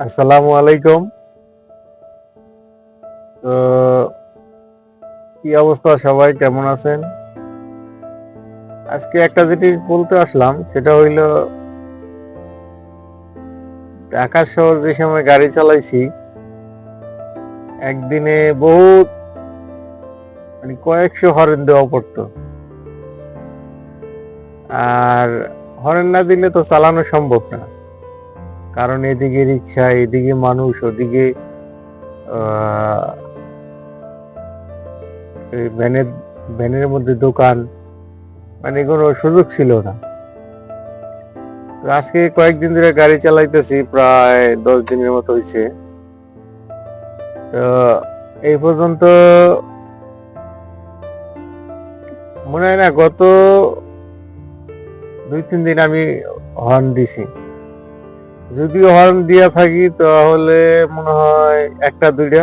আসসালামু আলাইকুম। তো কি অবস্থা, সবাই কেমন আছেন? আজকে একটা জিনিস বলতে আসলাম, সেটা হইল ঢাকা শহর যে সময় গাড়ি চালাইছি, একদিনে বহুত কয়েকশো হরেন দেওয়া পড়তো। আর হরেন না দিলে তো চালানো সম্ভব না, কারণ এদিকে রিক্সা, এদিকে মানুষ, ওদিকে আহ, এই ভ্যানের মধ্যে দোকান, মানে কোনো সুযোগ ছিল না। তো আজকে কয়েকদিন ধরে গাড়ি চালাইতেছি, প্রায় 10 দিনের মতো হয়েছে। তো এই পর্যন্ত মনে হয় না গত 2-3 দিন আমি হর্ন দিছি। যদিও হর্ন দিয়া থাকি তাহলে মনে হয় একটা দুইটা,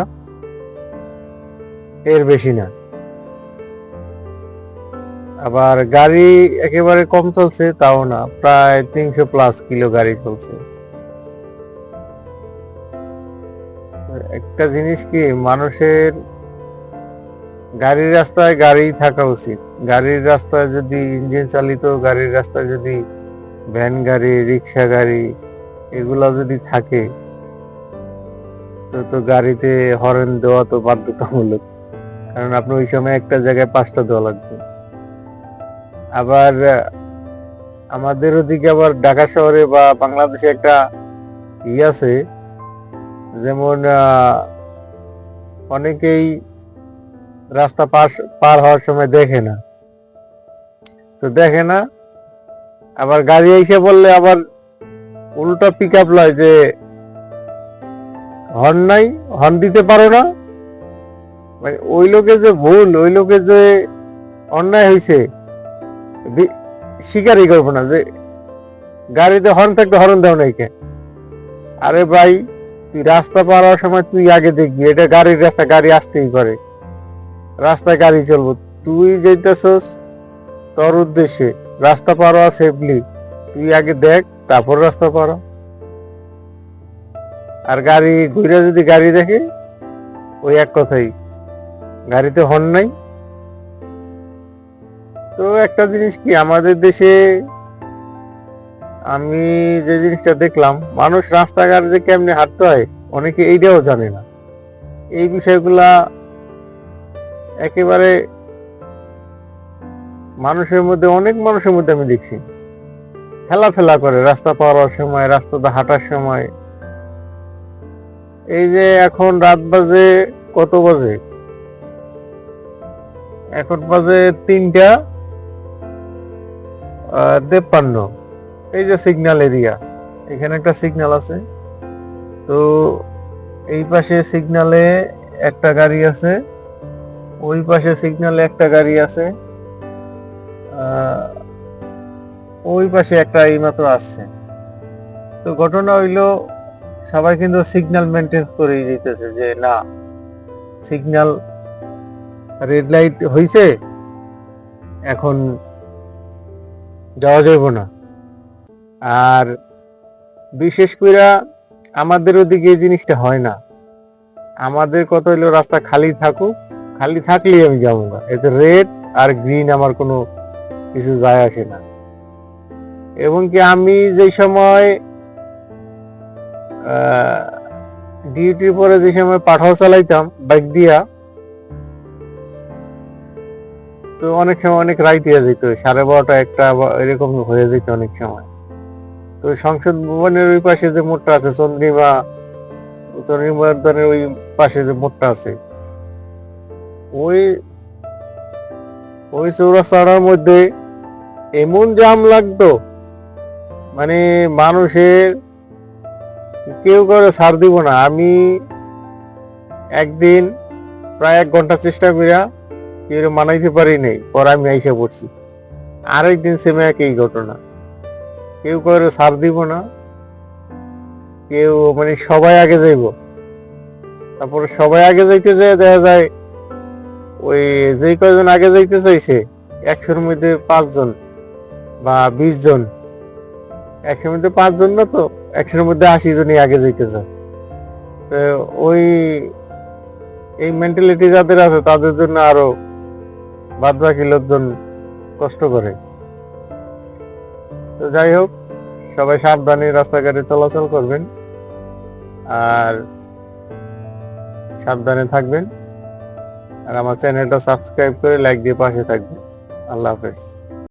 এর বেশি না। আবার গাড়ি একেবারে কম চলছে তাও না, প্রায় 300+ কিলো গাড়ি চলছে। একটা জিনিস কি, মানুষের গাড়ির রাস্তায় গাড়ি থাকা উচিত। গাড়ির রাস্তায় যদি ইঞ্জিন চালিত গাড়ির রাস্তায় যদি ভ্যান গাড়ি, রিক্সা গাড়ি এগুলা যদি থাকে, তো গাড়িতে হর্ন দেওয়া তো বাধ্যতামূলক, কারণ আপনি ওই সময় একটা জায়গায় 5টা দেওয়া লাগবে। আবার আমাদের ওদিকে আবার ঢাকা শহরে বা বাংলাদেশে একটা আছে, যেমন অনেকেই রাস্তা পার হওয়ার সময় দেখে না। তো দেখে না, আবার গাড়ি এসে বললে আবার উল্টা পিক আপ লয় যে হর্ন নাই, হর্ন দিতে পারো না। মানে ওই লোকের যে ভুল, ওই লোকের যে অন্যায় হয়েছে স্বীকারই করবো না, যে গাড়িতে হর্ন থাকতে হর্ন দেও নাই কে? আরে ভাই, তুই রাস্তা পার হওয়ার সময় তুই আগে দেখবি, এটা গাড়ির রাস্তা, গাড়ি আসতেই পারে, রাস্তায় গাড়ি চলবো। তুই যেতেছস তোর উদ্দেশ্যে রাস্তা পার হওয়া সেফলি, তুই আগে দেখ, তারপর রাস্তা পার হ। আর গাড়ি ঘুরে যদি গাড়ি দেখে, ওই এক কথাই, গাড়িতে হর্ন নাই। তো একটা জিনিস কি, আমাদের দেশে আমি যে জিনিসটা দেখলাম, মানুষ রাস্তাঘাট যে কেমনে হাঁটতে হয় অনেকে এইটাও জানে না। এই বিষয়গুলা একেবারে অনেক মানুষের মধ্যে আমি দেখছি ফেলা করে রাস্তা পার হওয়ার সময়, রাস্তাতে হাঁটার সময়। এই যে এখন রাত বাজে, কত বাজে এখন? বাজে 3টা 53। এই যে সিগন্যাল এরিয়া, এখানে একটা সিগন্যাল আছে। তো এই পাশে সিগন্যালে একটা গাড়ি আছে, ওই পাশে সিগন্যালে একটা গাড়ি আছে, ওই পাশে একটা এইমাত্র আসছে। তো ঘটনা হইলো, সবাই কিন্তু সিগন্যাল মেনটেন করে দিতেছে যে না, সিগন্যাল রেড লাইট হইছে, এখন যাওয়া যাইব না। আর বিশেষ করে আমাদের ওদিকে এই জিনিসটা হয় না। আমাদের কত হইলো, রাস্তা খালি থাকুক, খালি থাকলেই আমি যাবো না, এতে রেড আর গ্রিন আমার কোনো কিছু যায় আসে না। এবং কি আমি যে সময় ডিউটির পরে যে সময় পাঠাও চালাইতাম বাইক দিয়া, তো অনেক সময় অনেক রাইত হয়ে যেত, 12:30 1টা এরকম হয়ে যেত অনেক সময়। তো সংসদ ভবনের ওই পাশে যে মোড়টা আছে, চন্দ্রিমা উদ্যানের ওই পাশে যে মোড়টা আছে, ওই ওই চৌরাস্তার মধ্যে এমন জাম লাগতো, মানে মানুষের কেউ করে ছাড় দিব না। আমি একদিন প্রায় 1 ঘন্টা চেষ্টা করিয়া কেউ মানাইতে পারি নাই, পরে আমি আইসা পড়ছি। আরেকদিন সেমে একই ঘটনা, কেউ করে ছাড় দিব না, কেউ মানে সবাই আগে যাইব। তারপরে সবাই আগে যাইতে যায়, দেখা যায় ওই যে কয়জন আগে যাইতে চাইছে 100-র মধ্যে 5 জন বা 20 জন, 100-র মধ্যে 5 জন না তো 100-র মধ্যে 80 জনই আগে যাইতে চায়। তো ওই এই মেন্টালিটি যাদের আছে তাদের জন্য আরো বাদ বাকি লোকজন কষ্ট করে। তো যাই হোক, সবাই সাবধানে রাস্তাঘাটে চলাচল করবেন আর সাবধানে থাকবেন। আর আমার চ্যানেলটা সাবস্ক্রাইব করে লাইক দিয়ে পাশে থাকবেন। আল্লাহ হাফেজ।